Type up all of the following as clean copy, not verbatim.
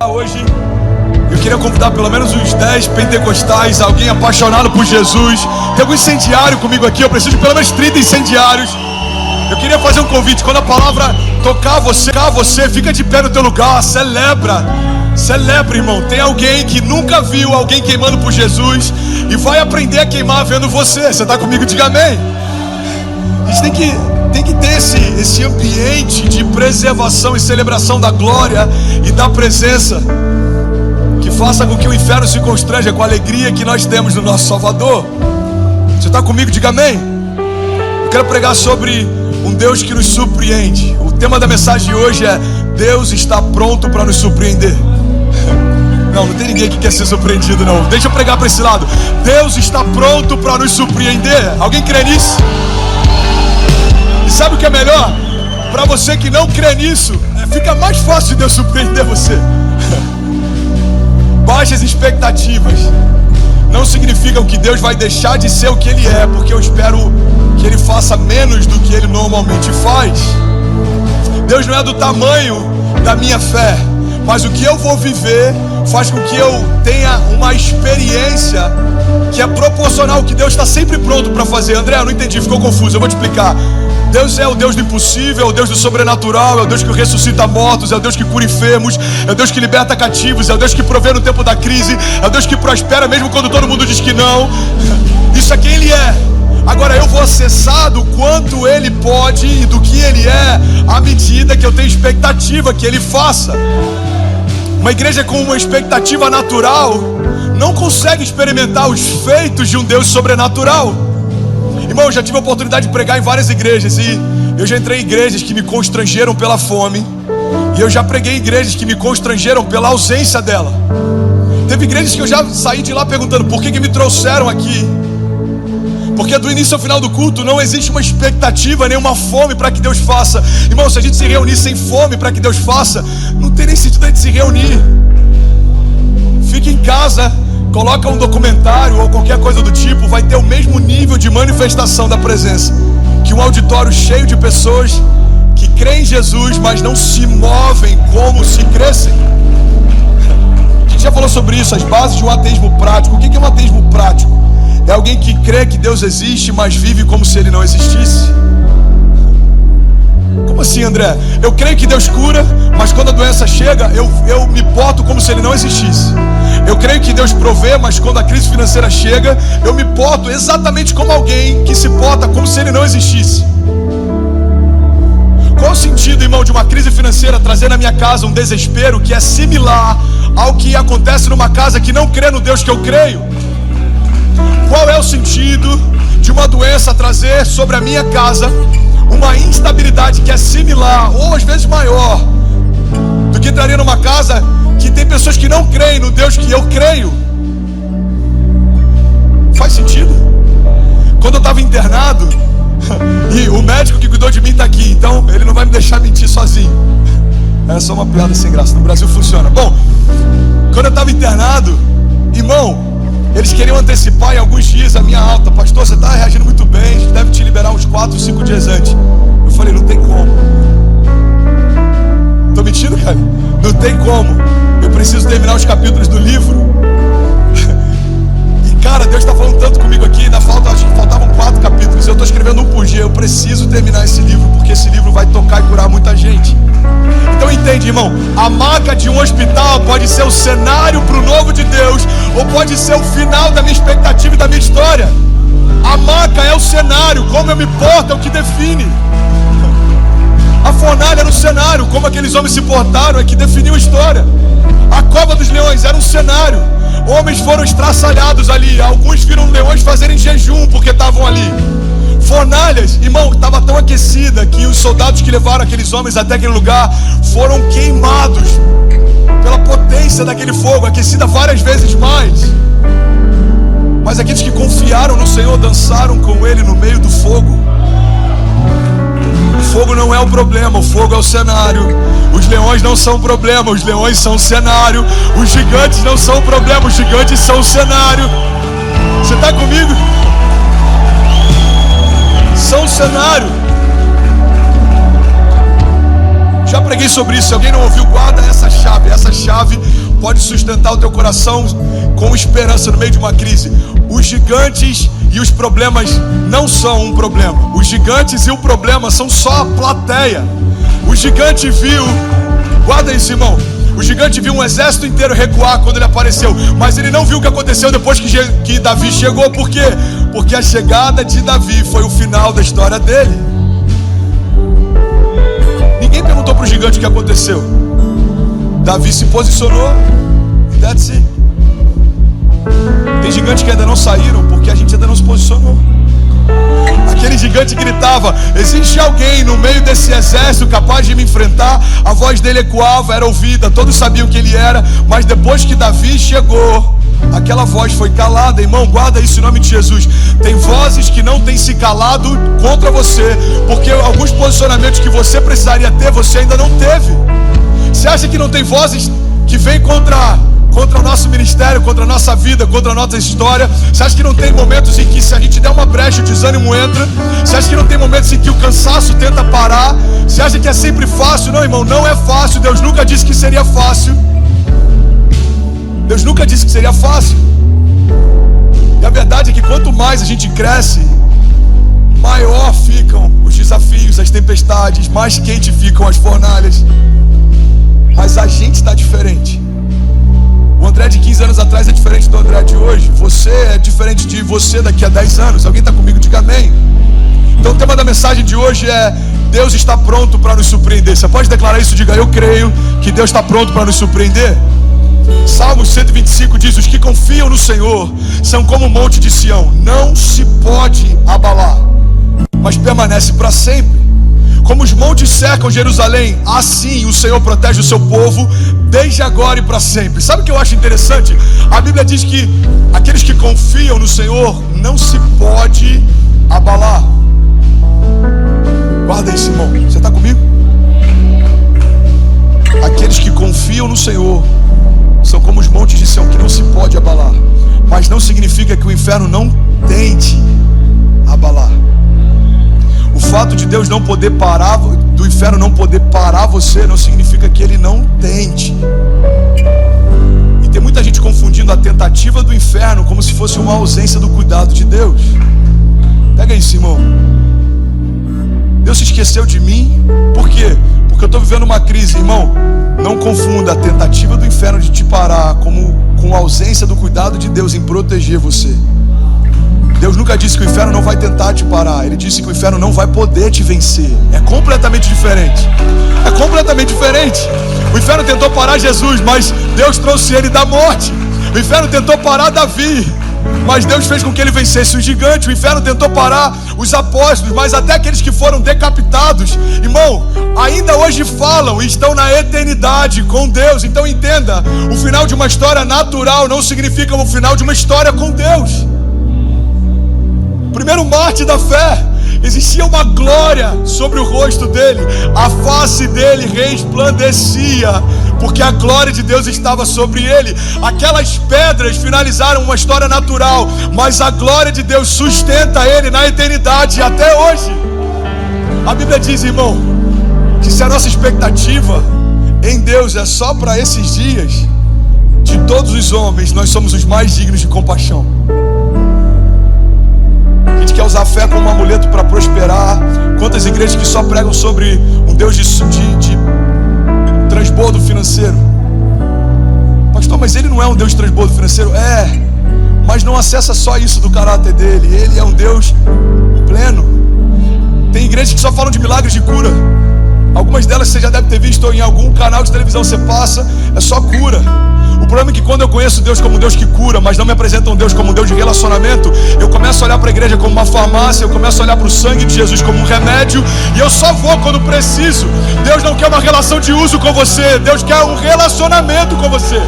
Hoje eu queria convidar pelo menos uns 10 pentecostais, alguém apaixonado por Jesus. Tem algum incendiário comigo aqui? Eu preciso de pelo menos 30 incendiários. Eu queria fazer um convite. Quando a palavra tocar você, fica de pé no teu lugar, celebra, irmão. Tem alguém que nunca viu alguém queimando por Jesus e vai aprender a queimar vendo você. Você está comigo? Diga amém. A gente tem que ter esse ambiente de preservação e celebração da glória e da presença, que faça com que o inferno se constranja com a alegria que nós temos no nosso Salvador. Você está comigo? Diga amém. Eu quero pregar sobre um Deus que nos surpreende. O tema da mensagem de hoje é: Deus está pronto para nos surpreender. Não tem ninguém que quer ser surpreendido, não. Deixa eu pregar para esse lado. Deus está pronto para nos surpreender. Alguém crê nisso? E sabe o que é melhor? Para você que não crê nisso, fica mais fácil de Deus surpreender você. Baixas expectativas não significam que Deus vai deixar de ser o que Ele é, porque eu espero que Ele faça menos do que Ele normalmente faz. Deus não é do tamanho da minha fé, mas o que eu vou viver faz com que eu tenha uma experiência que é proporcional ao que Deus está sempre pronto para fazer. André, eu não entendi, ficou confuso, eu vou te explicar. Deus é o Deus do impossível, é o Deus do sobrenatural, é o Deus que ressuscita mortos, é o Deus que cura enfermos, é o Deus que liberta cativos, é o Deus que provê no tempo da crise, é o Deus que prospera mesmo quando todo mundo diz que não. Isso é quem Ele é. Agora eu vou acessar do quanto Ele pode e do que Ele é à medida que eu tenho expectativa que Ele faça. Uma igreja com uma expectativa natural não consegue experimentar os feitos de um Deus sobrenatural. Irmão, eu já tive a oportunidade de pregar em várias igrejas e eu já entrei em igrejas que me constrangeram pela fome, e eu já preguei em igrejas que me constrangeram pela ausência dela. Teve igrejas que eu já saí de lá perguntando por que me trouxeram aqui, porque do início ao final do culto não existe uma expectativa, nem uma fome para que Deus faça. Irmão, se a gente se reunir sem fome para que Deus faça, não tem nem sentido a gente se reunir. Fique em casa, coloca um documentário ou qualquer coisa do tipo, vai ter o mesmo nível de manifestação da presença que um auditório cheio de pessoas que creem em Jesus, mas não se movem como se crescem. A gente já falou sobre isso, as bases de um ateísmo prático. O que é um ateísmo prático? É alguém que crê que Deus existe, mas vive como se Ele não existisse. Como assim, André? Eu creio que Deus cura, mas quando a doença chega, eu me porto como se Ele não existisse. Eu creio que Deus provê, mas quando a crise financeira chega, eu me porto exatamente como alguém que se porta como se Ele não existisse. Qual o sentido, irmão, de uma crise financeira trazer na minha casa um desespero que é similar ao que acontece numa casa que não crê no Deus que eu creio? Qual é o sentido de uma doença trazer sobre a minha casa uma instabilidade que é similar, ou às vezes maior, do que traria numa casa que tem pessoas que não creem no Deus que eu creio? Faz sentido? Quando eu estava internado, e o médico que cuidou de mim está aqui, então ele não vai me deixar mentir sozinho. É só uma piada sem graça, no Brasil funciona. Bom, quando eu estava internado, irmão, eles queriam antecipar em alguns dias a minha alta. Pastor, você está reagindo muito bem, a gente deve te liberar uns 4, 5 dias antes. Eu falei, não tem como. Tô mentindo, cara? Não tem como. Eu preciso terminar os capítulos do livro. E cara, Deus está falando tanto comigo aqui. Acho que faltavam 4 capítulos. Eu estou escrevendo um por dia. Eu preciso terminar esse livro, porque esse livro vai tocar e curar muita gente. Então entende, irmão, a maca de um hospital pode ser o cenário para o novo de Deus, ou pode ser o final da minha expectativa e da minha história. A maca é o cenário, como eu me porto é o que define. A fornalha era o cenário, como aqueles homens se portaram é que definiu a história. A cova dos leões era um cenário, homens foram estraçalhados ali, alguns viram leões fazerem jejum porque estavam ali. Fornalhas, irmão, estava tão aquecida que os soldados que levaram aqueles homens até aquele lugar foram queimados pela potência daquele fogo, aquecida várias vezes mais. Mas aqueles que confiaram no Senhor dançaram com Ele no meio do fogo. O fogo não é o problema, o fogo é o cenário. Os leões não são o problema, os leões são o cenário. Os gigantes não são o problema, os gigantes são o cenário. Você está comigo? São o cenário. Já preguei sobre isso. Se alguém não ouviu, guarda essa chave. Essa chave pode sustentar o teu coração com esperança no meio de uma crise. Os gigantes e os problemas não são um problema. Os gigantes e o problema são só a plateia. O gigante viu, guarda isso, irmão. O gigante viu um exército inteiro recuar quando ele apareceu, mas ele não viu o que aconteceu depois que Davi chegou. Por quê? Porque a chegada de Davi foi o final da história dele. Ninguém perguntou para o gigante o que aconteceu. Davi se posicionou e that's it. Tem gigantes que ainda não saíram porque a gente ainda não se posicionou. Aquele gigante gritava: existe alguém no meio desse exército capaz de me enfrentar? A voz dele ecoava, era ouvida, todos sabiam que ele era. Mas depois que Davi chegou, aquela voz foi calada. Irmão, guarda isso em nome de Jesus. Tem vozes que não têm se calado contra você, porque alguns posicionamentos que você precisaria ter, você ainda não teve. Você acha que não tem vozes que vêm contra o nosso ministério, contra a nossa vida, contra a nossa história? Você acha que não tem momentos em que, se a gente der uma brecha, o desânimo entra? Você acha que não tem momentos em que o cansaço tenta parar? Você acha que é sempre fácil? Não, irmão, não é fácil. Deus nunca disse que seria fácil. Deus nunca disse que seria fácil. E a verdade é que quanto mais a gente cresce, maior ficam os desafios, as tempestades, mais quente ficam as fornalhas. Mas a gente está diferente. O André de 15 anos atrás é diferente do André de hoje. Você é diferente de você daqui a 10 anos. Alguém está comigo? Diga amém. Então o tema da mensagem de hoje é: Deus está pronto para nos surpreender. Você pode declarar isso? Diga: eu creio que Deus está pronto para nos surpreender. Salmos 125 diz: os que confiam no Senhor são como o monte de Sião, não se pode abalar, mas permanece para sempre. Como os montes cercam Jerusalém, assim o Senhor protege o seu povo desde agora e para sempre. Sabe o que eu acho interessante? A Bíblia diz que aqueles que confiam no Senhor não se pode abalar. Guarda isso, irmão. Você está comigo? Aqueles que confiam no Senhor são como os montes de Sião, que não se pode abalar. Mas não significa que o inferno não tente abalar. O fato de Deus não poder parar, do inferno não poder parar você, não significa que ele não tente. E tem muita gente confundindo a tentativa do inferno como se fosse uma ausência do cuidado de Deus. Pega isso, irmão. Deus se esqueceu de mim. Por quê? Porque eu estou vivendo uma crise. Irmão, não confunda a tentativa do inferno de te parar com a ausência do cuidado de Deus em proteger você. Deus nunca disse que o inferno não vai tentar te parar. Ele disse que o inferno não vai poder te vencer. É completamente diferente. É completamente diferente. O inferno tentou parar Jesus, mas Deus trouxe ele da morte. O inferno tentou parar Davi, mas Deus fez com que ele vencesse o gigante. O inferno tentou parar os apóstolos, mas até aqueles que foram decapitados, irmão, ainda hoje falam e estão na eternidade com Deus. Então entenda, o final de uma história natural não significa o final de uma história com Deus. Primeiro mártir da fé, existia uma glória sobre o rosto dele, a face dele resplandecia, porque a glória de Deus estava sobre ele. Aquelas pedras finalizaram uma história natural, mas a glória de Deus sustenta ele na eternidade até hoje. A Bíblia diz, irmão, que se a nossa expectativa em Deus é só para esses dias, de todos os homens nós somos os mais dignos de compaixão. A gente quer usar a fé como um amuleto para prosperar. Quantas igrejas que só pregam sobre um Deus de transbordo financeiro? Pastor, mas ele não é um Deus de transbordo financeiro? É, mas não acessa só isso do caráter dele. Ele é um Deus pleno. Tem igrejas que só falam de milagres de cura. Algumas delas você já deve ter visto em algum canal de televisão. Você passa, é só cura. O problema é que quando eu conheço Deus como um Deus que cura, mas não me apresenta um Deus como um Deus de relacionamento, eu começo a olhar para a igreja como uma farmácia, eu começo a olhar para o sangue de Jesus como um remédio, e eu só vou quando preciso. Deus não quer uma relação de uso com você, Deus quer um relacionamento com você.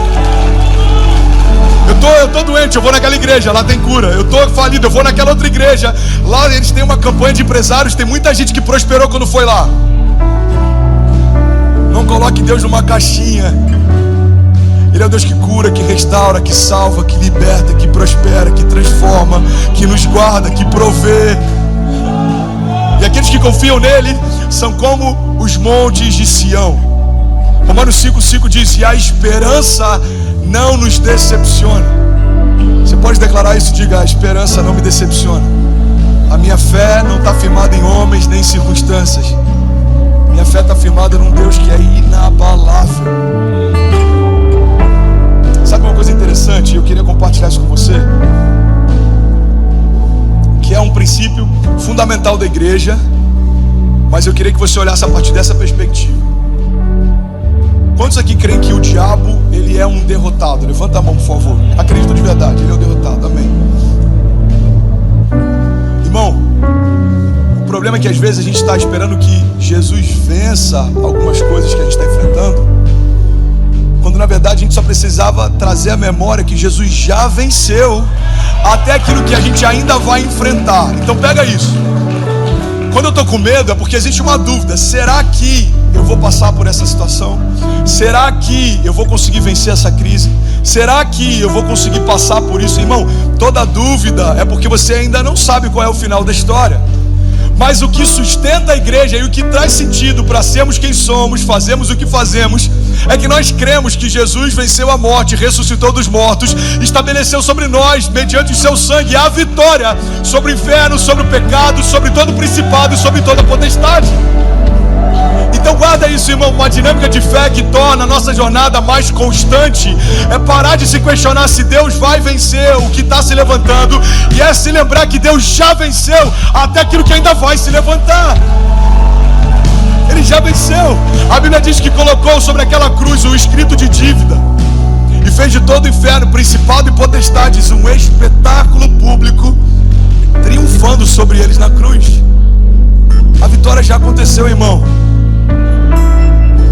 Eu tô doente, eu vou naquela igreja, lá tem cura. Eu tô falido, eu vou naquela outra igreja, lá eles têm uma campanha de empresários, tem muita gente que prosperou quando foi lá. Não coloque Deus numa caixinha. Ele é o Deus que cura, que restaura, que salva, que liberta, que prospera, que transforma, que nos guarda, que provê. E aqueles que confiam nele são como os montes de Sião. Romanos 5,5 diz: e a esperança não nos decepciona. Você pode declarar isso? Diga: a esperança não me decepciona. A minha fé não está firmada em homens nem em circunstâncias. Minha fé está firmada num Deus que é inabalável. Sabe uma coisa interessante? Eu queria compartilhar isso com você, que é um princípio fundamental da igreja, mas eu queria que você olhasse a partir dessa perspectiva. Quantos aqui creem que o diabo, ele é um derrotado? Levanta a mão, por favor. Acredito de verdade, ele é um derrotado. Amém. Irmão, o problema é que às vezes a gente está esperando que Jesus vença algumas coisas que a gente está enfrentando, quando na verdade a gente só precisava trazer a memória que Jesus já venceu até aquilo que a gente ainda vai enfrentar. Então pega isso. Quando eu estou com medo é porque existe uma dúvida: será que eu vou passar por essa situação? Será que eu vou conseguir vencer essa crise? Será que eu vou conseguir passar por isso? Irmão, toda dúvida é porque você ainda não sabe qual é o final da história. Mas o que sustenta a igreja e o que traz sentido para sermos quem somos, fazemos o que fazemos, é que nós cremos que Jesus venceu a morte, ressuscitou dos mortos, estabeleceu sobre nós, mediante o seu sangue, a vitória sobre o inferno, sobre o pecado, sobre todo o principado e sobre toda a potestade. Então guarda isso, irmão. Uma dinâmica de fé que torna a nossa jornada mais constante é parar de se questionar se Deus vai vencer o que está se levantando, e é se lembrar que Deus já venceu até aquilo que ainda vai se levantar. Ele já venceu. A Bíblia diz que colocou sobre aquela cruz o escrito de dívida e fez de todo o inferno, principado e potestades, um espetáculo público, triunfando sobre eles na cruz. A vitória já aconteceu, irmão.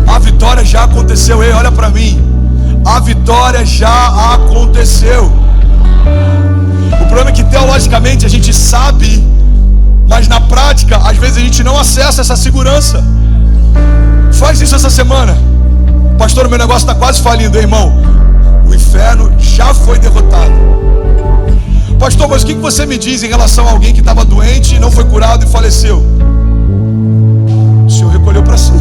A vitória já aconteceu. Ei, olha para mim. A vitória já aconteceu. O problema é que teologicamente a gente sabe, mas na prática às vezes a gente não acessa essa segurança. Faz isso essa semana. Pastor, o meu negócio está quase falindo, irmão. O inferno já foi derrotado. Pastor, mas o que você me diz em relação a alguém que estava doente e não foi curado e faleceu? O Senhor recolheu para si.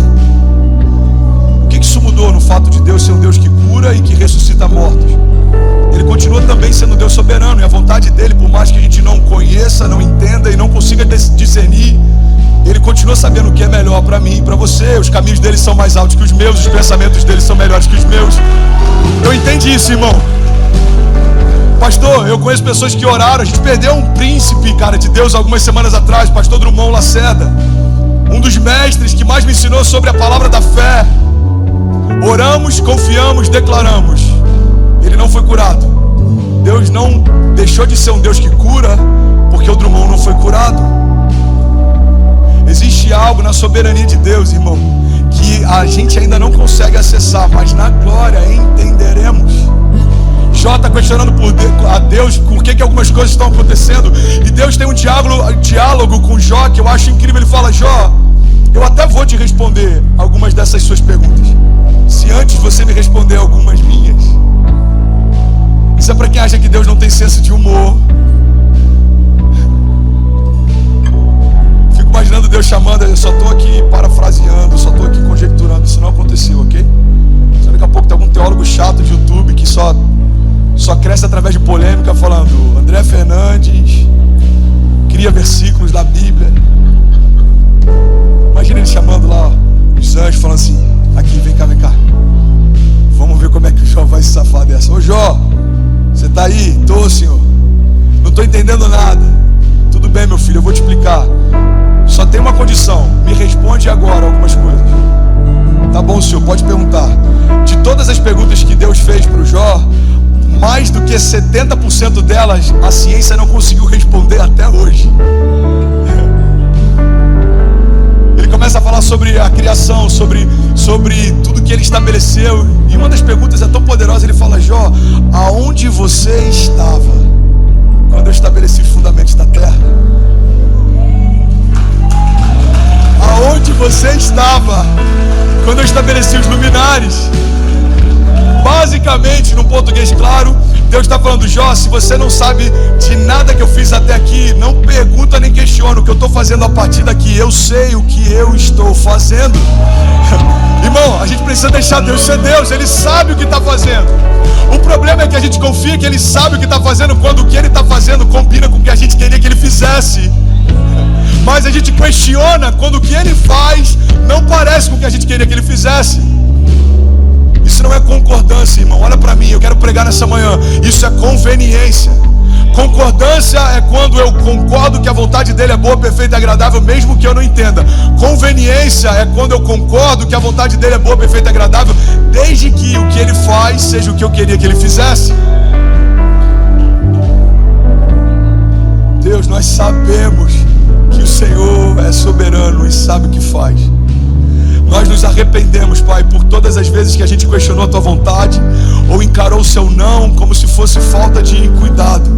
O que isso mudou no fato de Deus ser um Deus que cura e que ressuscita mortos? Ele continua também sendo Deus soberano, e a vontade dele, por mais que a gente não conheça, não entenda e não consiga discernir, ele continua sabendo o que é melhor para mim e para você. Os caminhos dele são mais altos que os meus, os pensamentos dele são melhores que os meus. Eu entendi isso, irmão. Pastor, eu conheço pessoas que oraram. A gente perdeu um príncipe, cara, de Deus algumas semanas atrás, pastor Drummond Lacerda, um dos mestres que mais me ensinou sobre a palavra da fé. Oramos, confiamos, declaramos. Ele não foi curado. Deus não deixou de ser um Deus que cura porque o Drummond não foi curado. Existe algo na soberania de Deus, irmão, que a gente ainda não consegue acessar, mas na glória entenderemos. Jó está questionando a Deus por que algumas coisas estão acontecendo, e Deus tem um diálogo com Jó que eu acho incrível. Ele fala: Jó, eu até vou te responder algumas dessas suas perguntas, se antes você me responder algumas minhas. Isso é para quem acha que Deus não tem senso de humor. Fico imaginando Deus chamando: eu só estou aqui parafraseando, só estou aqui conjecturando. Isso não aconteceu, ok? Só daqui a pouco tem algum teólogo chato de YouTube que só cresce através de polêmica, falando: André Fernandes cria versículos da Bíblia. Imagina ele chamando lá os anjos, falando assim: aqui, vem cá, vamos ver como é que o Jó vai se safar dessa. Ô Jó, você tá aí? Tô, senhor. Não tô entendendo nada. Tudo bem, meu filho, eu vou te explicar. Só tem uma condição: me responde agora algumas coisas. Tá bom, senhor, pode perguntar. De todas as perguntas que Deus fez para o Jó, mais do que 70% delas a ciência não conseguiu responder até hoje. Ele começa a falar sobre a criação, sobre tudo que ele estabeleceu, e uma das perguntas é tão poderosa. Ele fala: Jó, aonde você estava quando eu estabeleci os fundamentos da terra? Aonde você estava quando eu estabeleci os luminares? Basicamente, no português claro, Deus está falando: Jó, se você não sabe de nada que eu fiz até aqui, não pergunta nem questiona o que eu estou fazendo a partir daqui. Eu sei o que eu estou fazendo. Irmão, a gente precisa deixar Deus ser Deus. Ele sabe o que está fazendo. O desconfia que Ele sabe o que está fazendo quando o que Ele está fazendo combina com o que a gente queria que Ele fizesse. Mas a gente questiona quando o que Ele faz não parece com o que a gente queria que Ele fizesse. Isso não é concordância, irmão. Olha para mim, eu quero pregar nessa manhã. Isso é conveniência. Concordância é quando eu concordo que a vontade dele é boa, perfeita e agradável, mesmo que eu não entenda. Conveniência é quando eu concordo que a vontade dele é boa, perfeita e agradável, desde que o que ele faz seja o que eu queria que ele fizesse. Deus, nós sabemos que o Senhor é soberano e sabe o que faz. Nós nos arrependemos, Pai, por todas as vezes que a gente questionou a Tua vontade ou encarou o Seu não como se fosse falta de cuidado.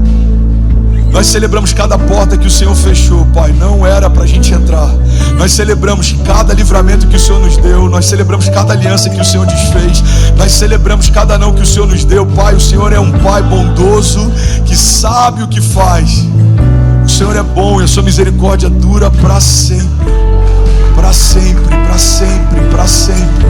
Nós celebramos cada porta que o Senhor fechou, Pai, não era para a gente entrar. Nós celebramos cada livramento que o Senhor nos deu. Nós celebramos cada aliança que o Senhor desfez. Nós celebramos cada não que o Senhor nos deu. Pai, o Senhor é um Pai bondoso que sabe o que faz. O Senhor é bom e a Sua misericórdia dura para sempre. Para sempre, para sempre, para sempre.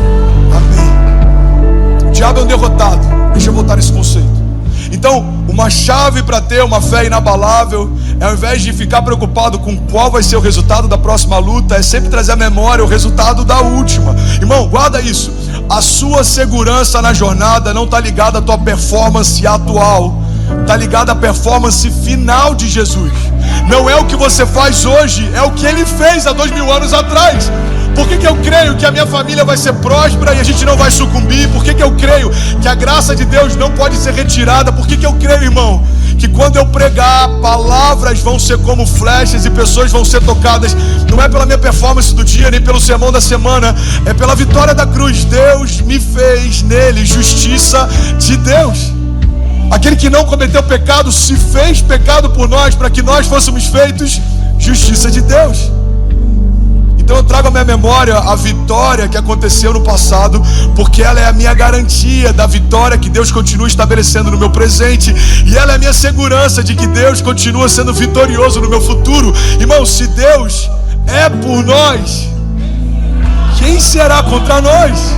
Amém. O diabo é um derrotado. Deixa eu voltar nesse conceito. Então, uma chave para ter uma fé inabalável é, ao invés de ficar preocupado com qual vai ser o resultado da próxima luta, é sempre trazer à memória o resultado da última. Irmão, guarda isso. A sua segurança na jornada não está ligada à tua performance atual, está ligada à performance final de Jesus. Não é o que você faz hoje, é o que Ele fez há 2000 anos atrás. Por que eu creio que a minha família vai ser próspera e a gente não vai sucumbir? Por que eu creio que a graça de Deus não pode ser retirada? Por que eu creio, irmão, que quando eu pregar, palavras vão ser como flechas e pessoas vão ser tocadas? Não é pela minha performance do dia, nem pelo sermão da semana, é pela vitória da cruz. Deus me fez nele justiça de Deus. Aquele que não cometeu pecado se fez pecado por nós, para que nós fôssemos feitos justiça de Deus. Então eu trago à minha memória a vitória que aconteceu no passado, porque ela é a minha garantia da vitória que Deus continua estabelecendo no meu presente, e ela é a minha segurança de que Deus continua sendo vitorioso no meu futuro. Irmão, se Deus é por nós, quem será contra nós?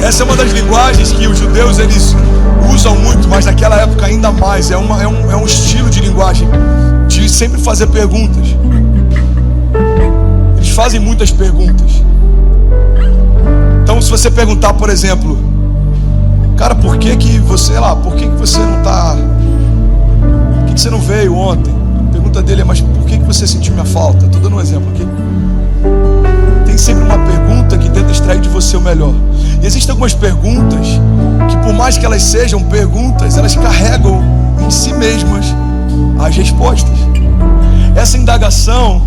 Essa é uma das linguagens que os judeus eles usam muito, mas naquela época ainda mais. É um estilo de linguagem de sempre fazer perguntas. Eles fazem muitas perguntas. Então, se você perguntar, por exemplo, cara, por que você não tá? Por que você não veio ontem? A pergunta dele é, mas por que você sentiu minha falta? Estou dando um exemplo aqui. Tem sempre uma pergunta que tenta extrair de você o melhor. E existem algumas perguntas que, por mais que elas sejam perguntas, elas carregam em si mesmas as respostas. Essa indagação,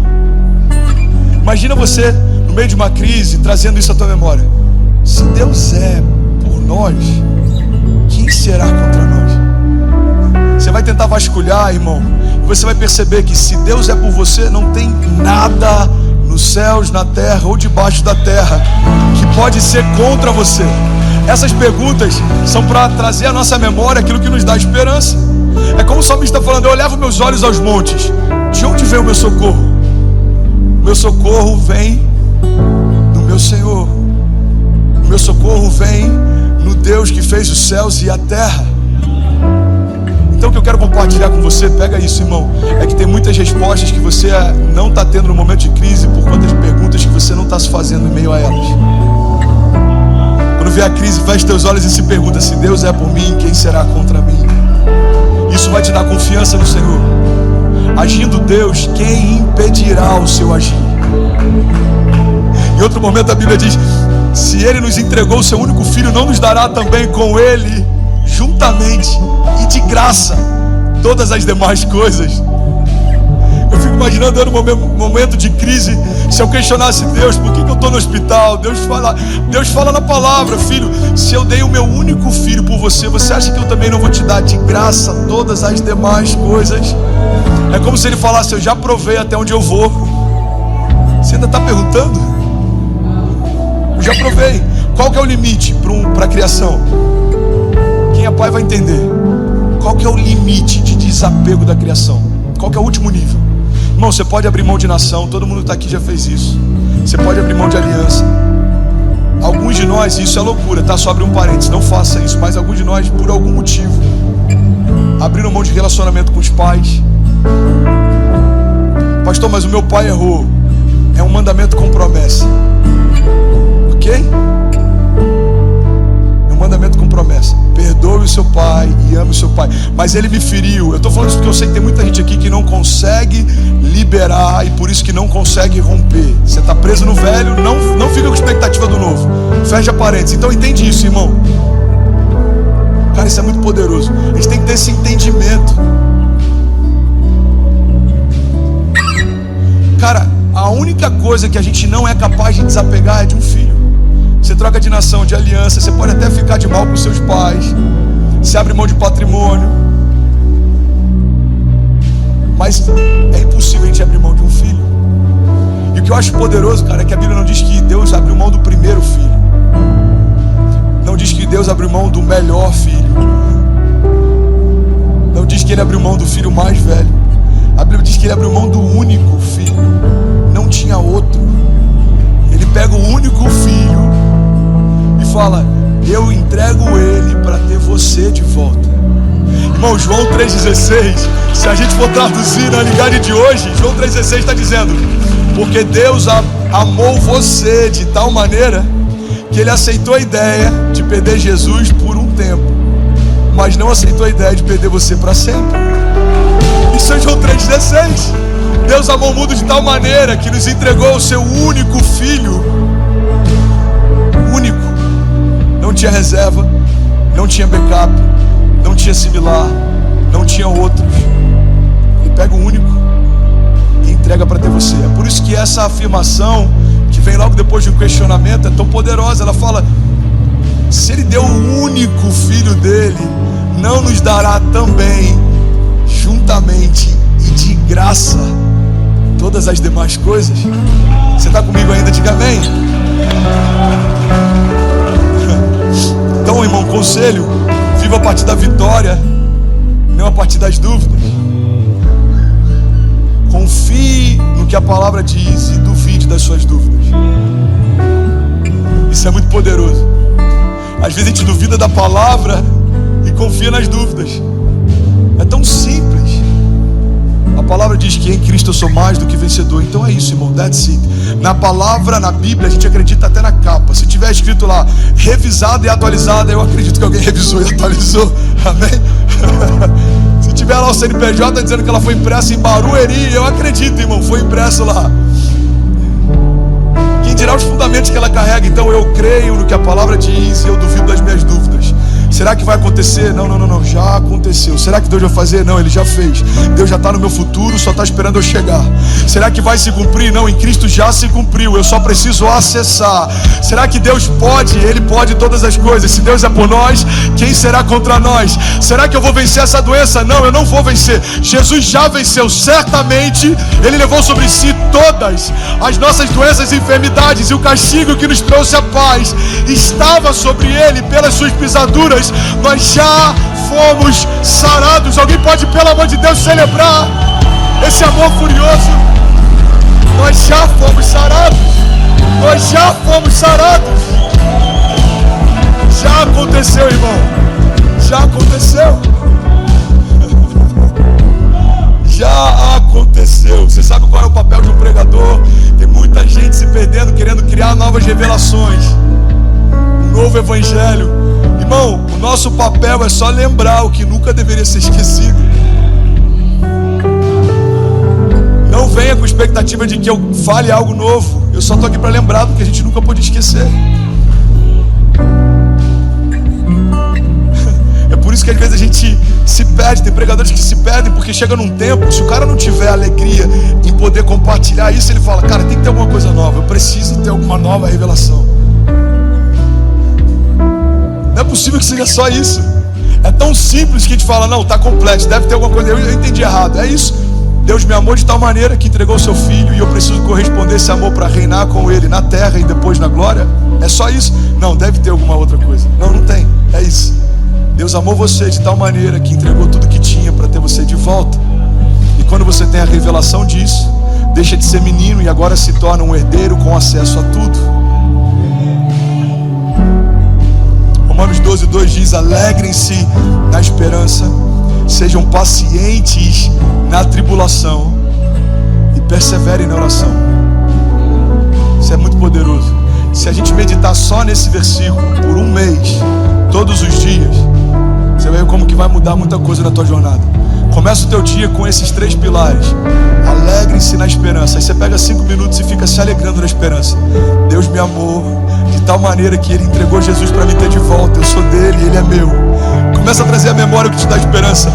imagina você no meio de uma crise trazendo isso à tua memória. Se Deus é por nós, quem será contra nós? Você vai tentar vasculhar, irmão, e você vai perceber que se Deus é por você, não tem nada nos céus, na terra ou debaixo da terra que pode ser contra você. Essas perguntas são para trazer à nossa memória aquilo que nos dá esperança. É como o salmista está falando: eu levo meus olhos aos montes, de onde vem o meu socorro? O meu socorro vem do meu Senhor. O meu socorro vem no Deus que fez os céus e a terra. Então o que eu quero compartilhar com você, pega isso, irmão, é que tem muitas respostas que você não está tendo no momento de crise por conta de perguntas que você não está se fazendo em meio a elas. Quando vier a crise, feche teus olhos e se pergunta: se Deus é por mim, quem será contra mim? Isso vai te dar confiança no Senhor. Agindo Deus, quem impedirá o seu agir? Em outro momento a Bíblia diz: se Ele nos entregou o seu único filho, não nos dará também com Ele juntamente e de graça todas as demais coisas? Eu fico imaginando eu num momento de crise, se eu questionasse Deus, por que eu estou no hospital? Deus fala na palavra: filho, se eu dei o meu único filho por você, você acha que eu também não vou te dar de graça todas as demais coisas? É como se Ele falasse: eu já provei até onde eu vou. Você ainda está perguntando? Eu já provei. Qual que é o limite para a criação? Quem é pai vai entender. Qual que é o limite de desapego da criação? Qual que é o último nível? Irmão, você pode abrir mão de nação. Todo mundo que está aqui já fez isso. Você pode abrir mão de aliança. Alguns de nós, isso é loucura, tá? Só abrir um parênteses, não faça isso. Mas alguns de nós, por algum motivo, abriram mão de relacionamento com os pais. Pastor, mas o meu pai errou. É um mandamento com promessa. Ok? É um mandamento com promessa. Perdoe o seu pai e ame o seu pai. Mas ele me feriu. Eu estou falando isso porque eu sei que tem muita gente aqui que não consegue liberar e por isso que não consegue romper. Você está preso no velho, não fica com expectativa do novo. Fecha parênteses. Então entende isso, irmão. Cara, isso é muito poderoso. A gente tem que ter esse entendimento. Cara, a única coisa que a gente não é capaz de desapegar é de um filho. Você troca de nação, de aliança, você pode até ficar de mal com seus pais, você abre mão de patrimônio, mas é impossível a gente abrir mão de um filho. E o que eu acho poderoso, cara, é que a Bíblia não diz que Deus abriu mão do primeiro filho. Não diz que Deus abriu mão do melhor filho. Não diz que ele abriu mão do filho mais velho. A Bíblia diz que ele abriu mão do único filho. Não tinha outro. Ele pega o único filho e fala: eu entrego ele para ter você de volta. Irmão, João 3,16, se a gente for traduzir na linguagem de hoje, João 3,16 está dizendo: porque Deus amou você de tal maneira que ele aceitou a ideia de perder Jesus por um tempo, mas não aceitou a ideia de perder você para sempre. Isso é João 3,16. Deus amou o mundo de tal maneira que nos entregou o seu único filho. Único. Não tinha reserva, não tinha backup, não tinha similar, não tinha outros. Ele pega o único e entrega para ter você. É por isso que essa afirmação, que vem logo depois de um questionamento, é tão poderosa. Ela fala: se ele deu o único filho dele, não nos dará também juntamente e de graça todas as demais coisas? Você está comigo ainda? Diga amém. Então, irmão, conselho: viva a partir da vitória, não a partir das dúvidas. Confie no que a palavra diz e duvide das suas dúvidas. Isso é muito poderoso. Às vezes a gente duvida da palavra e confia nas dúvidas. É tão simples. A palavra diz que em Cristo eu sou mais do que vencedor. Então é isso, irmão, that's it. Na palavra, na Bíblia, a gente acredita até na capa. Se tiver escrito lá, revisada e atualizada, eu acredito que alguém revisou e atualizou. Amém? Se tiver lá o CNPJ dizendo que ela foi impressa em Barueri, eu acredito, irmão, foi impresso lá. Quem dirá os fundamentos que ela carrega? Então eu creio no que a palavra diz e eu duvido das minhas dúvidas. Será que vai acontecer? Não, já aconteceu. Será que Deus vai fazer? Não, Ele já fez. Deus já está no meu futuro, só está esperando eu chegar. Será que vai se cumprir? Não, em Cristo já se cumpriu, eu só preciso acessar. Será que Deus pode? Ele pode todas as coisas. Se Deus é por nós, quem será contra nós? Será que eu vou vencer essa doença? Não, eu não vou vencer. Jesus já venceu, certamente. Ele levou sobre si todas as nossas doenças e enfermidades, e o castigo que nos trouxe a paz estava sobre Ele. Pelas suas pisaduras nós já fomos sarados. Alguém pode, pelo amor de Deus, celebrar esse amor furioso? Nós já fomos sarados. Nós já fomos sarados. Já aconteceu, irmão. Já aconteceu. Já aconteceu. Você sabe qual é o papel de um pregador? Tem muita gente se perdendo, querendo criar novas revelações, um novo evangelho. Irmão, o nosso papel é só lembrar o que nunca deveria ser esquecido. Não venha com expectativa de que eu fale algo novo. Eu só estou aqui para lembrar do que a gente nunca pôde esquecer. É por isso que às vezes a gente se perde. Tem pregadores que se perdem porque chega num tempo, se o cara não tiver alegria em poder compartilhar isso, ele fala: cara, tem que ter alguma coisa nova, eu preciso ter alguma nova revelação. Não é possível que seja só isso. É tão simples que a gente fala: não, está completo, deve ter alguma coisa. Eu entendi errado. É isso. Deus me amou de tal maneira que entregou o seu filho, e eu preciso corresponder esse amor para reinar com ele na terra e depois na glória. É só isso? Não, deve ter alguma outra coisa. Não tem. É isso. Deus amou você de tal maneira que entregou tudo que tinha para ter você de volta. E quando você tem a revelação disso, deixa de ser menino e agora se torna um herdeiro com acesso a tudo. Romanos 12:2 diz: alegrem-se na esperança, sejam pacientes na tribulação e perseverem na oração. Isso é muito poderoso. Se a gente meditar só nesse versículo por um mês, todos os dias, você vai ver como que vai mudar muita coisa na tua jornada. Começa o teu dia com esses 3 pilares. Alegrem-se na esperança. Aí você pega 5 minutos e fica se alegrando na esperança. Deus me amou de tal maneira que Ele entregou Jesus para me ter de volta. Eu sou dele, Ele é meu. Começa a trazer a memória o que te dá esperança.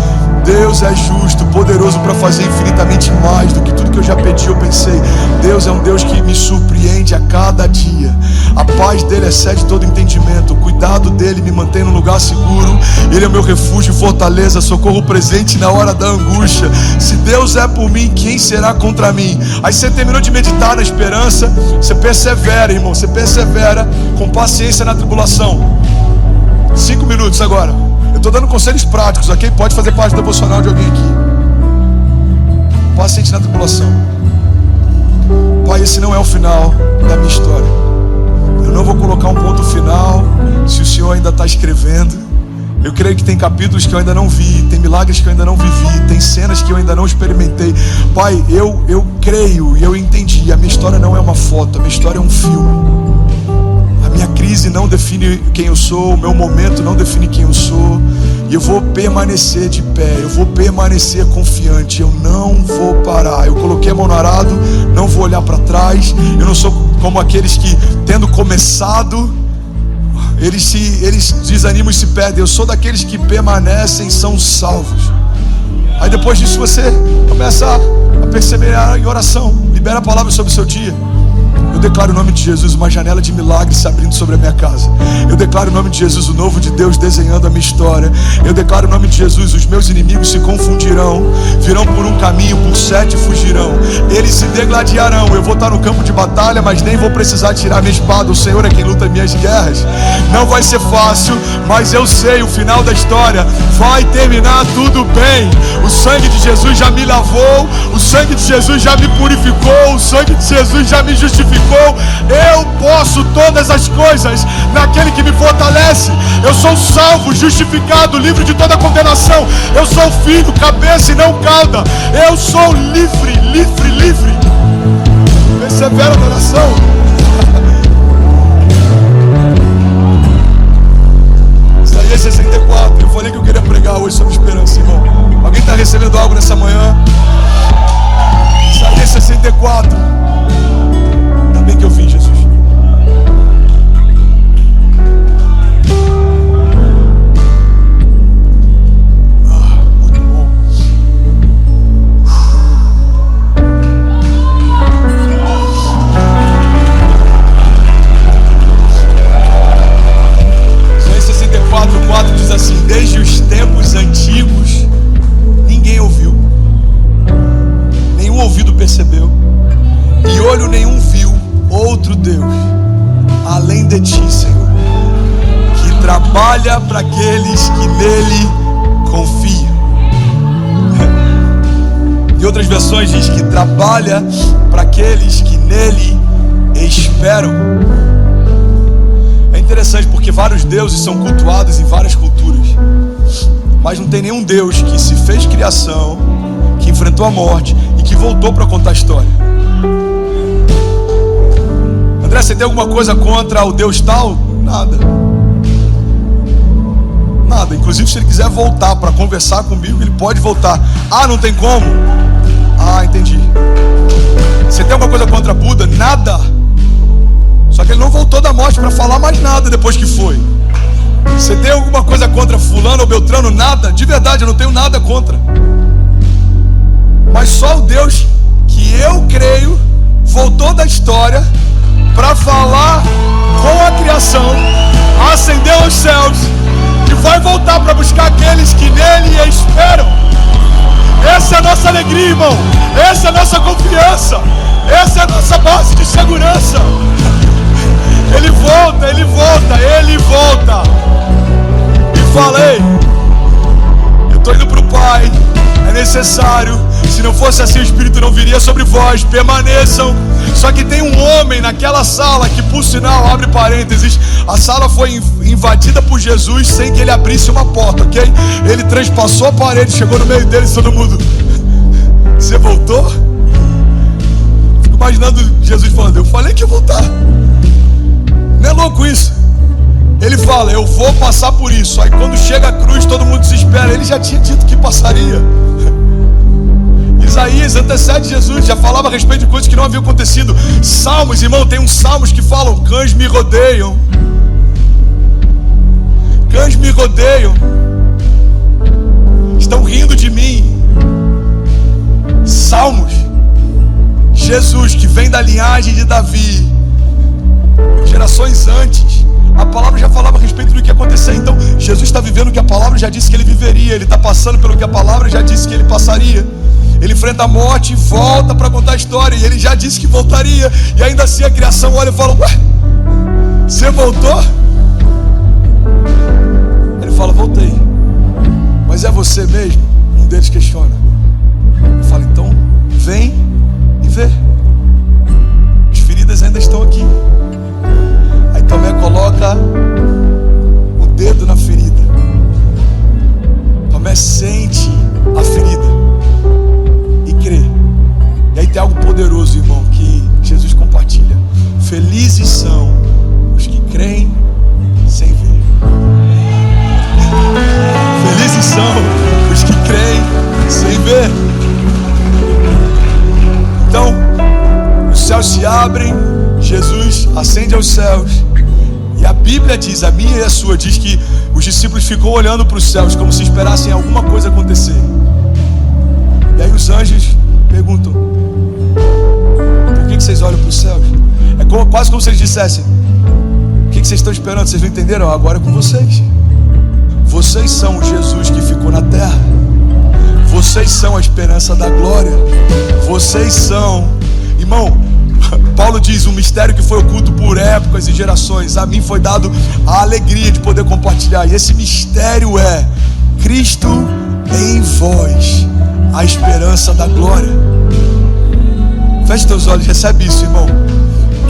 Deus é justo, poderoso para fazer infinitamente mais do que tudo que eu já pedi ou pensei. Deus é um Deus que me surpreende a cada dia. A paz dele excede todo entendimento. O cuidado dele me mantém num lugar seguro. Ele é o meu refúgio e fortaleza, socorro presente na hora da angústia. Se Deus é por mim, quem será contra mim? Aí você terminou de meditar na esperança, você persevera, irmão. Você persevera com paciência na tribulação. 5 minutos agora. Eu estou dando conselhos práticos, ok? Pode fazer parte do devocional de alguém aqui. Paciente na tribulação. Pai, esse não é o final da minha história. Eu não vou colocar um ponto final se o Senhor ainda está escrevendo. Eu creio que tem capítulos que eu ainda não vi, tem milagres que eu ainda não vivi, tem cenas que eu ainda não experimentei. Pai, eu creio e eu entendi. A minha história não é uma foto, a minha história é um filme. Minha crise não define quem eu sou, o meu momento não define quem eu sou. E eu vou permanecer de pé, eu vou permanecer confiante, eu não vou parar. Eu coloquei a mão no arado, não vou olhar para trás. Eu não sou como aqueles que, tendo começado, eles desanimam e se perdem. Eu sou daqueles que permanecem, são salvos. Aí depois disso você começa a perseverar em oração. Libera a palavra sobre o seu dia. Eu declaro o nome de Jesus, uma janela de milagres se abrindo sobre a minha casa. Eu declaro o nome de Jesus, o novo de Deus desenhando a minha história. Eu declaro o nome de Jesus, os meus inimigos se confundirão, virão por um caminho, por 7 fugirão. Eles se degladiarão. Eu vou estar no campo de batalha, mas nem vou precisar tirar minha espada. O Senhor é quem luta minhas guerras. Não vai ser fácil, mas eu sei o final da história. Vai terminar tudo bem. O sangue de Jesus já me lavou, o sangue de Jesus já me purificou, o sangue de Jesus já me justificou. Eu posso todas as coisas naquele que me fortalece. Eu sou salvo, justificado, livre de toda condenação. Eu sou filho, cabeça e não cauda. Eu sou livre, livre, livre. Persevera na oração. Isaías 64. Eu falei que eu queria pregar hoje sobre esperança, irmão. Alguém está recebendo algo nessa manhã? Isaías 64. Ainda bem que eu vim, Jesus. Muito bom. Isaías 64:4 diz assim: desde os tempos antigos ninguém ouviu, nenhum ouvido percebeu, e olho nenhum viu outro Deus além de ti, Senhor, que trabalha para aqueles que nele confiam. Em outras versões diz que trabalha para aqueles que nele esperam. É interessante porque vários deuses são cultuados em várias culturas, mas não tem nenhum Deus que se fez criação, que enfrentou a morte e que voltou para contar a história. André, você tem alguma coisa contra o Deus tal? Nada. Nada. Inclusive, se ele quiser voltar para conversar comigo, ele pode voltar. Ah, não tem como? Ah, entendi. Você tem alguma coisa contra Buda? Nada. Só que ele não voltou da morte para falar mais nada depois que foi. Você tem alguma coisa contra fulano ou beltrano? Nada. De verdade, eu não tenho nada contra. Mas só o Deus que eu creio voltou da história para falar com a criação, ascendeu aos céus e vai voltar para buscar aqueles que nele esperam. Essa é a nossa alegria, irmão. Essa é a nossa confiança. Essa é a nossa base de segurança. Ele volta, ele volta, ele volta. E falei: eu estou indo para o Pai. É necessário Se não fosse assim, o Espírito não viria sobre vós. Permaneçam. Só que tem um homem naquela sala que, por sinal, abre parênteses, a sala foi invadida por Jesus sem que ele abrisse uma porta, ok? Ele transpassou a parede, chegou no meio deles, todo mundo: você voltou? Fico imaginando Jesus falando: eu falei que ia voltar. Não é louco isso? Ele fala: eu vou passar por isso. Aí quando chega a cruz, todo mundo desespera. Ele já tinha dito que passaria. Isaías antecede Jesus, já falava a respeito de coisas que não haviam acontecido. Salmos, irmão, tem uns salmos que falam: cães me rodeiam, cães me rodeiam, estão rindo de mim. Salmos. Jesus, que vem da linhagem de Davi, gerações antes, a palavra já falava a respeito do que ia acontecer. Então Jesus está vivendo o que a palavra já disse que ele viveria. Ele está passando pelo que a palavra já disse que ele passaria. Ele enfrenta a morte e volta para contar a história. E ele já disse que voltaria. E ainda assim a criação olha e fala: ué, você voltou? Ele fala: voltei. Mas é você mesmo? Um deles questiona. Ele fala: então vem e vê. As feridas ainda estão aqui. Aí Tomé coloca o dedo na ferida. Tomé sente a ferida e crê. E aí tem algo poderoso, irmão, que Jesus compartilha: felizes são os que creem sem ver. Felizes são os que creem sem ver. Então os céus se abrem, Jesus ascende aos céus. E a Bíblia diz, a minha e a sua, diz que os discípulos ficam olhando para os céus como se esperassem alguma coisa acontecer. E aí os anjos perguntam: por que vocês olham para os céus? É quase como se eles dissessem: o que vocês estão esperando? Vocês não entenderam? Agora é com vocês. Vocês são o Jesus que ficou na terra. Vocês são a esperança da glória. Vocês são, irmão, Paulo diz: um mistério que foi oculto por épocas e gerações, a mim foi dado a alegria de poder compartilhar. E esse mistério é Cristo em vós, a esperança da glória. Feche teus olhos, recebe isso, irmão.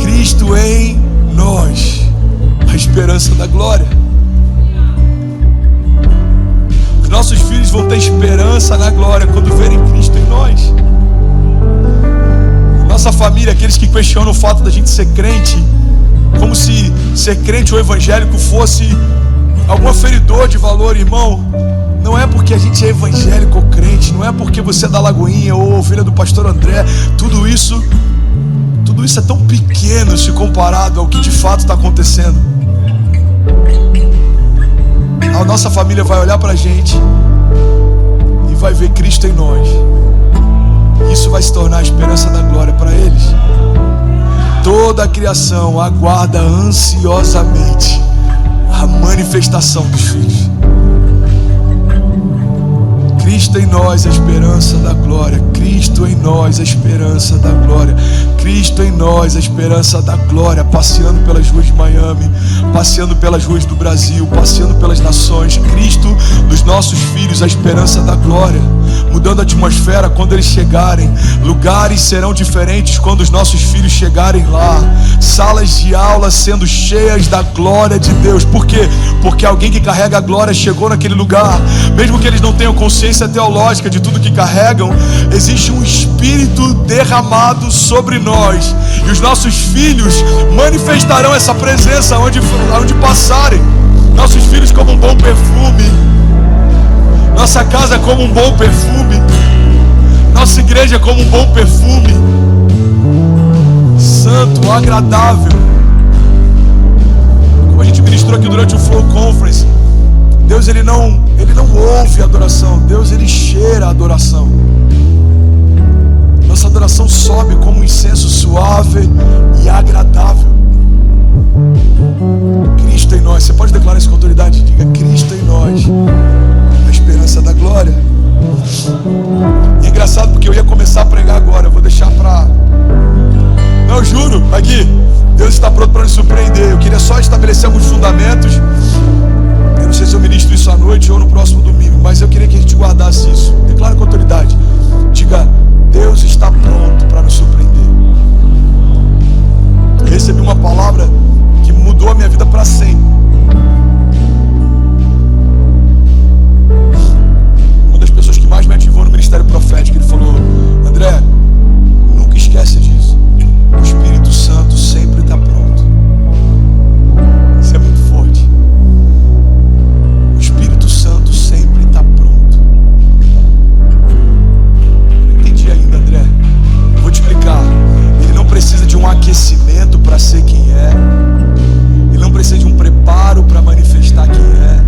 Cristo em nós, a esperança da glória. Os nossos filhos vão ter esperança na glória quando verem Cristo em nós. Nossa família, aqueles que questionam o fato da gente ser crente, como se ser crente ou evangélico fosse algum aferidor de valor, irmão. Não é porque a gente é evangélico ou crente, não é porque você é da Lagoinha ou ovelha do pastor André. Tudo isso é tão pequeno se comparado ao que de fato está acontecendo. A nossa família vai olhar pra gente e vai ver Cristo em nós. Isso vai se tornar a esperança da glória para eles. Toda a criação aguarda ansiosamente a manifestação dos filhos. Cristo em nós, a esperança da glória. Cristo em nós, a esperança da glória. Cristo em nós, a esperança da glória. Passeando pelas ruas de Miami, passeando pelas ruas do Brasil, passeando pelas nações. Cristo dos nossos filhos, a esperança da glória. Mudando a atmosfera quando eles chegarem. Lugares serão diferentes quando os nossos filhos chegarem lá. Salas de aula sendo cheias da glória de Deus. Por quê? Porque alguém que carrega a glória chegou naquele lugar. Mesmo que eles não tenham consciência teológica de tudo que carregam, existe um Espírito derramado sobre nós. E os nossos filhos manifestarão essa presença onde passarem. Nossos filhos como um bom perfume. Nossa casa como um bom perfume. Nossa igreja como um bom perfume. Santo, agradável. Como a gente ministrou aqui durante o Flow Conference, Deus ele não ouve a adoração. Deus ele cheira a adoração. Nossa adoração sobe como um incenso suave e agradável. Cristo em nós. Você pode declarar isso com autoridade? Diga: Cristo em nós, a esperança da glória. E é engraçado porque eu ia começar a pregar agora. Eu vou deixar pra... Não, eu juro, aqui, Deus está pronto para nos surpreender. Eu queria só estabelecer alguns fundamentos. Eu não sei se Talvez eu ministre isso à noite ou no próximo domingo, mas eu queria que a gente guardasse isso. Declara com autoridade. Diga: Deus está pronto para nos surpreender. Eu recebi uma palavra que mudou a minha vida para sempre. Uma das pessoas que mais me ativou no ministério profético, ele falou: André, nunca esquece disso. O Espírito Santo sempre está pronto. Isso é muito forte. O Espírito Santo sempre está pronto. Não entendi ainda, André. Eu vou te explicar. Ele não precisa de um aquecimento para ser quem é. Ele não precisa de um preparo para manifestar quem é.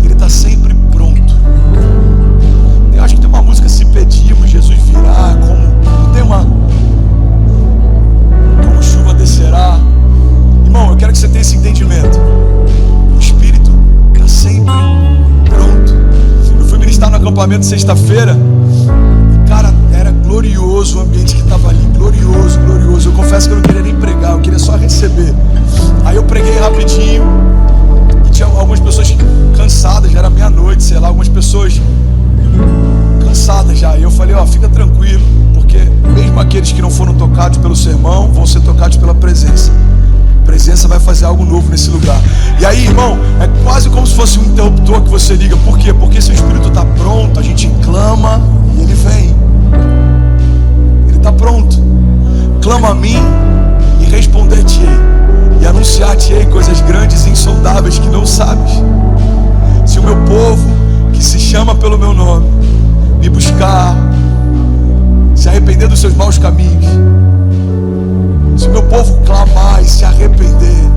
Ele está sempre pronto. Eu acho que tem uma música: se pedimos, Jesus virá. Não tem uma... como chuva descerá. Irmão, eu quero que você tenha esse entendimento. O Espírito está sempre pronto. Eu fui ministrar no acampamento sexta-feira. Cara, era glorioso o ambiente que estava ali. Glorioso, glorioso. Eu confesso que eu não queria nem pregar, eu queria só receber. Aí eu preguei rapidinho. E tinha algumas pessoas cansadas, já era meia-noite, sei lá. Algumas pessoas cansadas já. E eu falei: ó, fica tranquilo, porque mesmo aqueles que não foram tocados pelo sermão vão ser tocados pela presença. A presença vai fazer algo novo nesse lugar. E aí, irmão, é quase como se fosse um interruptor que você liga. Por quê? Porque se o Espírito está pronto, a gente clama e ele vem. Ele está pronto. Clama a mim e responder-te-ei, e anunciar-te-ei coisas grandes e insondáveis que não sabes. Se o meu povo, que se chama pelo meu nome, me buscar, se arrepender dos seus maus caminhos, se o meu povo clamar e se arrepender,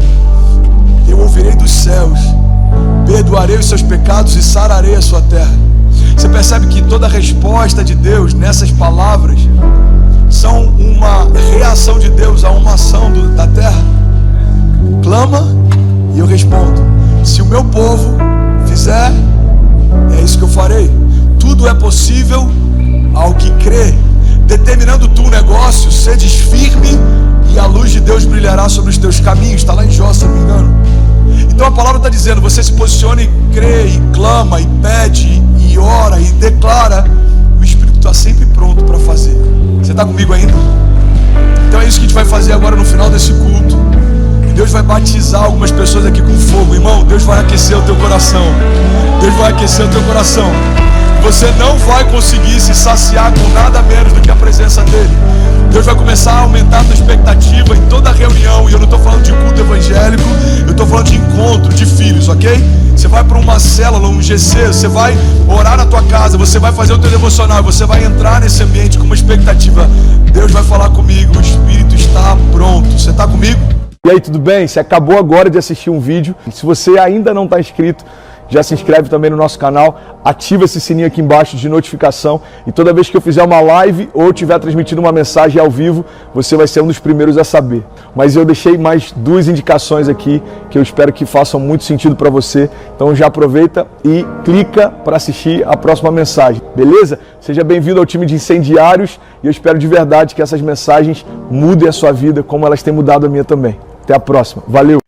eu ouvirei dos céus, perdoarei os seus pecados e sararei a sua terra. Você percebe que toda a resposta de Deus nessas palavras são uma reação de Deus a uma ação da terra? Clama e eu respondo. Se o meu povo fizer, é isso que eu farei. Tudo é possível ao que crê. Determinando tu um negócio, sedes firme e a luz de Deus brilhará sobre os teus caminhos. Está lá em Jó, se não me engano. Então a palavra está dizendo: você se posiciona e crê, e clama, e pede, e ora, e declara. O Espírito está sempre pronto para fazer. Você está comigo ainda? Então é isso que a gente vai fazer agora no final desse culto. E Deus vai batizar algumas pessoas aqui com fogo. Irmão, Deus vai aquecer o teu coração. Deus vai aquecer o teu coração. Você não vai conseguir se saciar com nada menos do que a presença dele. Deus vai começar a aumentar a tua expectativa em toda reunião. E eu não estou falando de culto evangélico, eu estou falando de encontro de filhos, ok? Você vai para uma célula, um GC, você vai orar na tua casa, você vai fazer o teu devocional, você vai entrar nesse ambiente com uma expectativa. Deus vai falar comigo, o Espírito está pronto. Você está comigo? E aí, tudo bem? Você acabou agora de assistir um vídeo. E se você ainda não está inscrito, já se inscreve também no nosso canal, ativa esse sininho aqui embaixo de notificação e toda vez que eu fizer uma live ou estiver transmitindo uma mensagem ao vivo, você vai ser um dos primeiros a saber. Mas eu deixei mais 2 indicações aqui que eu espero que façam muito sentido para você. Então já aproveita e clica para assistir a próxima mensagem, beleza? Seja bem-vindo ao time de incendiários e eu espero de verdade que essas mensagens mudem a sua vida como elas têm mudado a minha também. Até a próxima. Valeu!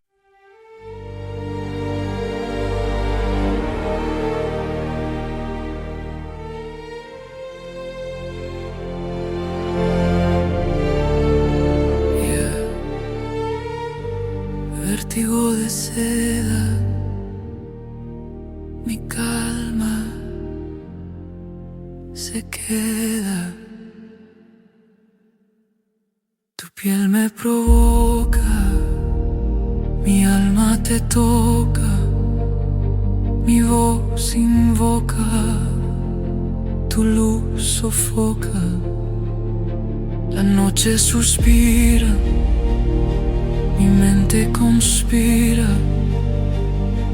Vértigo de seda, mi calma se queda. Tu piel me provoca, mi alma te toca, mi voz invoca, tu luz sofoca, la noche suspira. Mi mente conspira,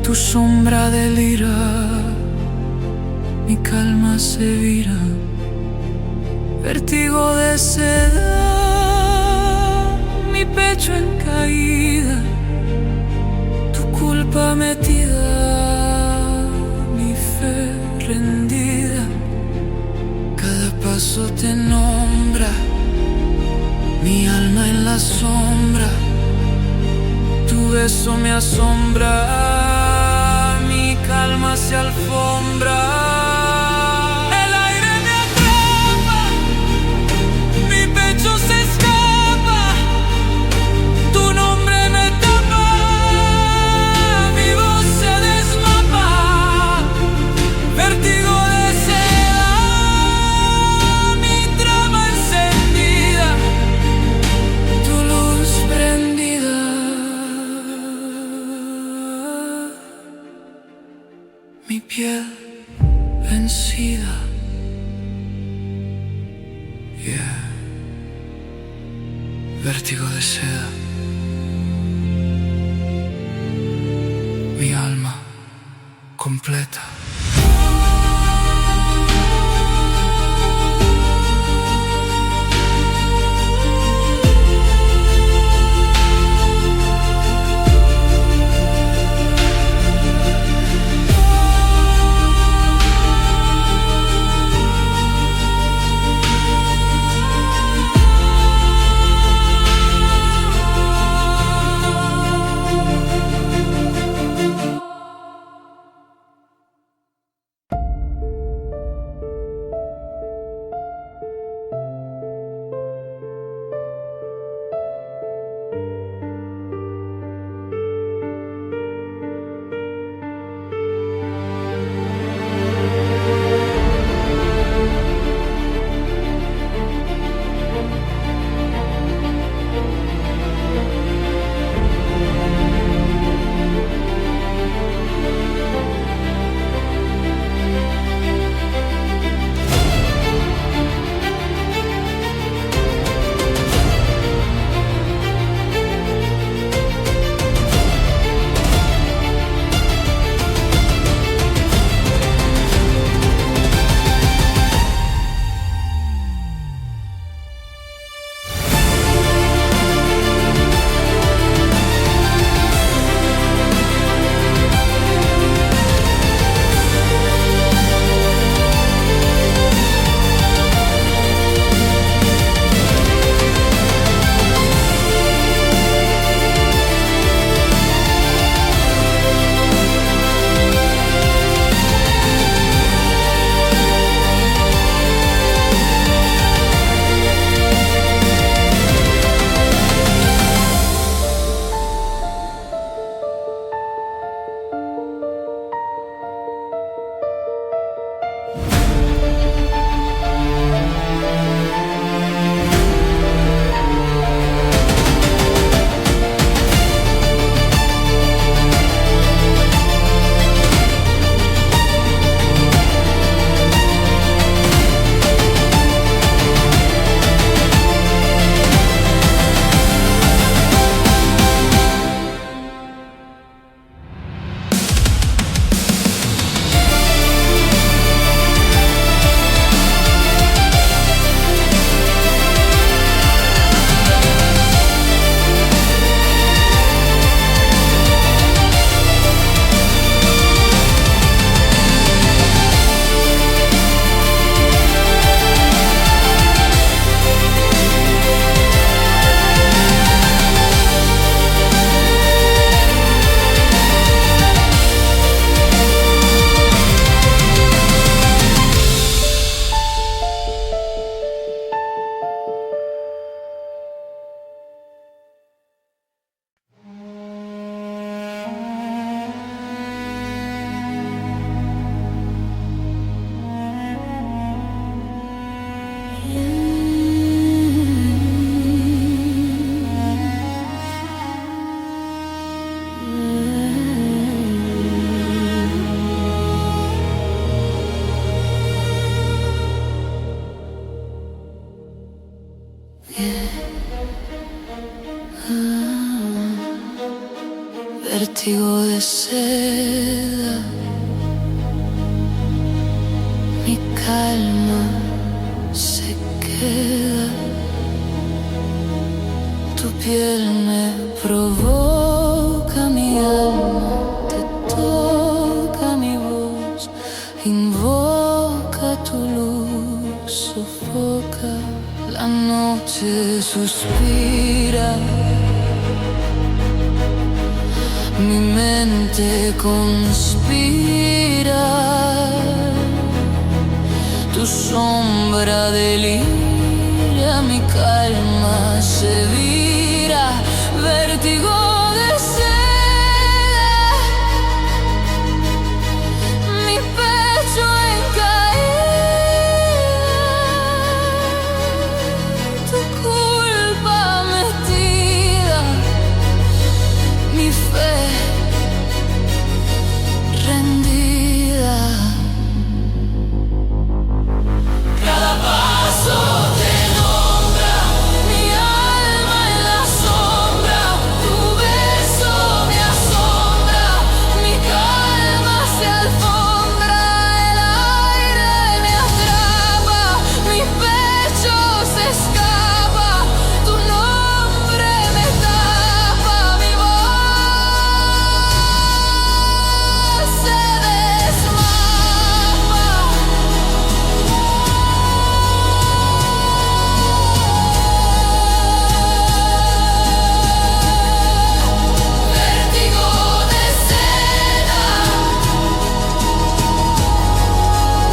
tu sombra delira, mi calma se vira. Vértigo de seda, mi pecho en caída, tu culpa metida, mi fe rendida. Cada paso te nombra, mi alma en la sombra. Tu beso me asombra, mi calma se alfombra. El aire me atrapa, mi pecho se escapa, tu nombre me tapa, mi voz se desmapa, vértigo de seda, mi trama encendida, tu luz prendida. Mi piel vencida, yeah. Vértigo de seda, mi alma completa. Vértigo de seda, mi calma se queda. Tu piel me provoca, mi alma te toca, mi voz invoca tu luz, sofoca. La noche suspira, mi mente conspira, tu sombra deliria, mi calma se vira, vértigo de seda, mi pecho en caída, tu culpa metida, mi fe rendida. Cada paso te nombra, mi alma en la sombra, tu beso me asombra, mi calma se alfombra, el aire me atrapa, mi pecho se escapa, tu nombre me tapa, mi voz se desmama. Vértigo de seda,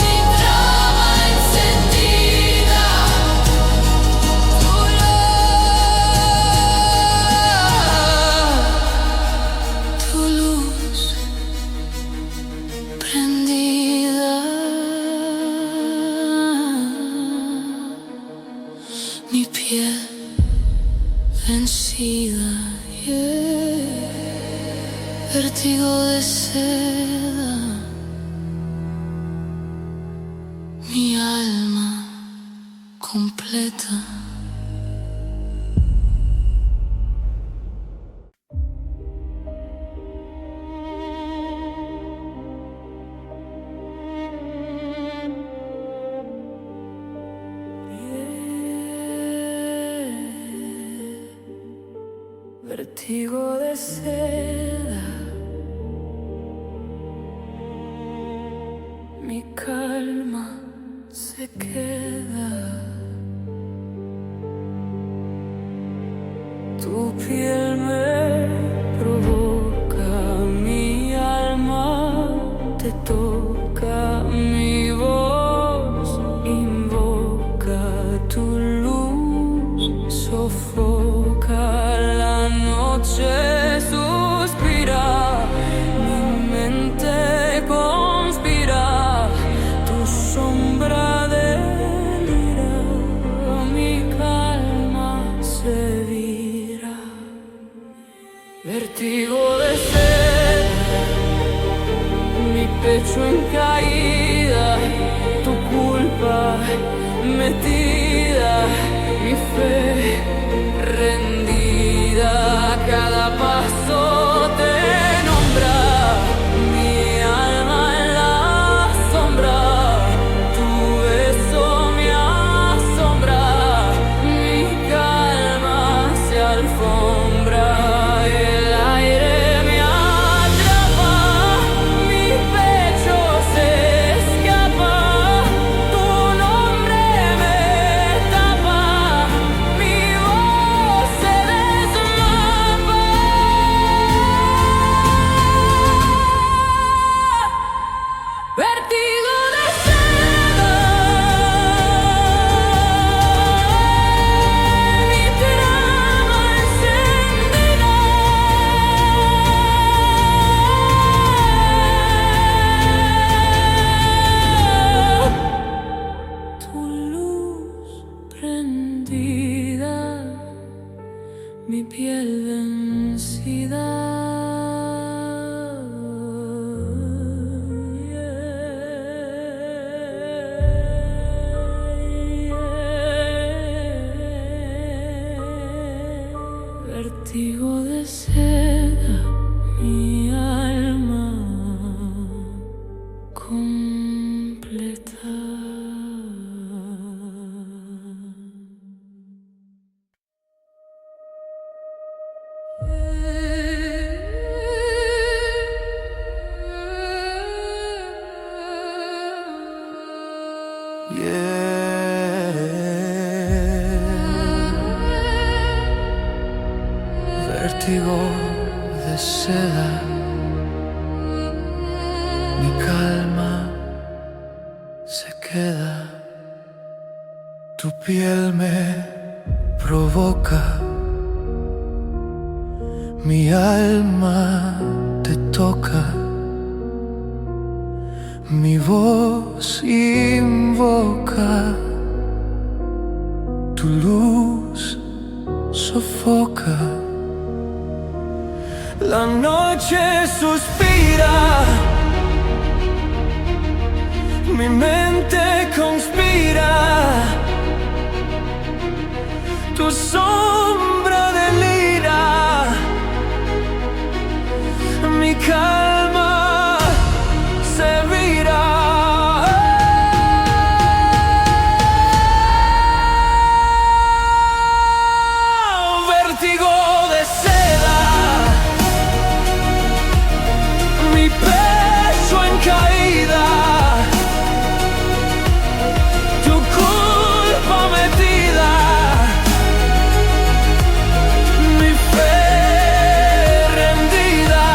mi trama encendida, tu luz prendida, mi piel vencida, yeah. Vértigo de seda, mi alma completa. Vértigo de seda, mi calma se queda, tu piel me provoca, mi alma te toca, mi voz invoca, tu luz sofoca, la noche suspira, mi mente conspira, tu sombra delira, mi calma se vira. Vértigo de sed, mi pecho en caída, tu culpa metida, mi fe rendida, cada paso te nombra, mi alma en la sombra, tu beso me asombra, mi calma se alfombra, el aire me atrapa, mi pecho se escapa, tu nombre me tapa, mi voz se desmapa. Vértigo de seda, mi trama encendida, tu luz prendida, mi piel vencida, vértigo de seda, mi alma completa. Vértigo de seda, mi calma se queda. Tu piel me provoca, mi alma te toca, mi voz invoca, tu luz sofoca. La noche suspira, mi mente conspira, tu sombra delira, mi calma se vira. Vértigo de seda, mi pecho en caída, tu culpa metida, mi fe rendida.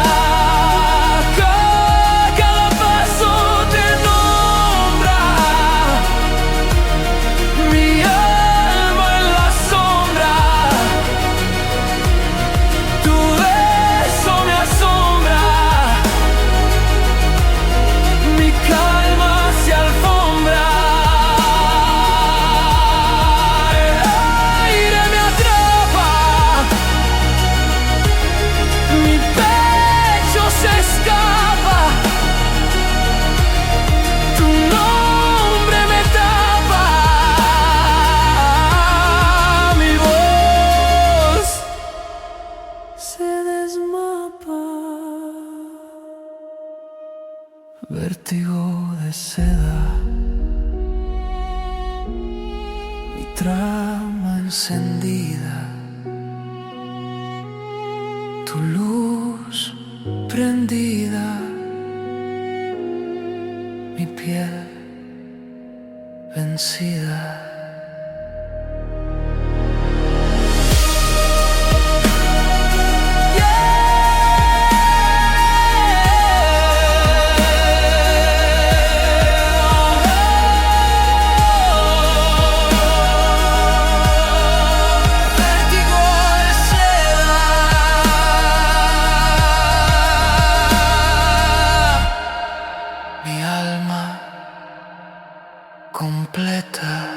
Cada paso te nombra, mi alma en la sombra, tu beso me asombra, mi calma se alfombra. El aire me atrapa, mi pecho se escapa, tu nombre me tapa, mi voz se desmapa. Vértigo de seda, mi trama encendida, tu luz prendida, mi piel vencida. Vértigo de seda, mi alma completa.